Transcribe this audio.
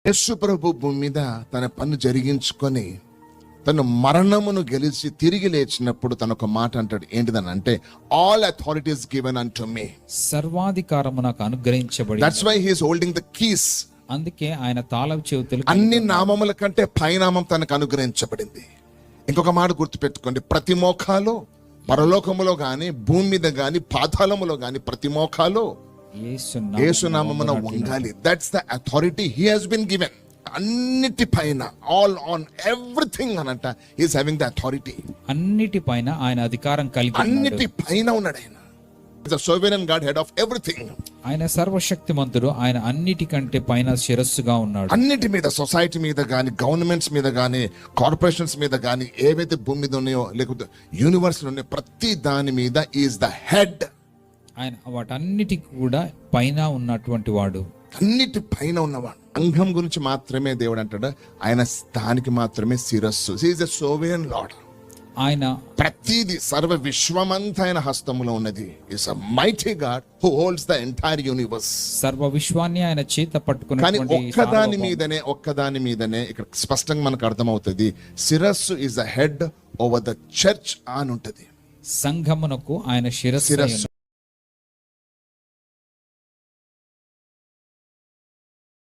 యేసు ప్రభు భూమి మీద తన పన్ను జరిగించుకొని తను మరణమును గెలిచి తిరిగి లేచినప్పుడు తన ఒక మాట అంటాడు. ఏంటిదని అంటే, all authorities given unto me. సర్వాధికారము నాకు అనుగ్రహించబడింది. That's why he is holding the keys. అందుకే ఆయన తాళపు చెవుతులు. అన్ని నామముల కంటే పైనామం తనకు అనుగ్రహించబడింది. ఇంకొక మాట గుర్తుపెట్టుకోండి, ప్రతి మోకాలు పరలోకములో గాని భూమి మీద గాని పాతాళములో గాని ప్రతి మోకాలు యేసు నామమున వంగాలి. That's the authority he has been given. అన్నిటిపైన, ఆల్ ఆన్ ఎవ్రీథింగ్ అనంట, he is having the authority. అన్నిటిపైన ఆయన అధికారం కలిగి ఉన్నాడు. అన్నిటిపైన ఉన్నాడు ఆయన. The sovereign God, head of everything. ఆయన సర్వశక్తిమంతుడు. ఆయన అన్నిటికంటే పైన శిరస్సుగా ఉన్నాడు. అన్నిటి మీద, సొసైటీ మీద గాని, గవర్నమెంట్స్ మీద గాని, కార్పొరేషన్స్ మీద గాని, ఏవైతే భూమి మీద ఉన్నాయో లేకపోతే యూనివర్స్ ఉన్నాయో ప్రతి దాని మీద ఈజ్ ద హెడ్. ఆయన వాటన్నిటికి కూడా పైన ఉన్నటువంటి వాడు, అన్నిటి పైన ఉన్నవాడు. అంగం గురించి మాత్రమే దేవుడు అంటాడు, ఆయన స్థానికి మాత్రమే శిరస్సు. He is a sovereign lord. ఆయన ప్రతిది, సర్వ విశ్వమంతా ఆయన హస్తములో ఉన్నది. Is a mighty God who holds the entire universe. సర్వ విశ్వాన్ని ఆయన చేత కానీ పట్టుకున్నటువంటి ఒక్కదాని మీదనే ఇక్కడ స్పష్టంగా మనకు అర్థమవుతుంది, శిరస్సు is the head over the church అని ఉంటది. సంఘమునకు ఆయన శిరస్సు.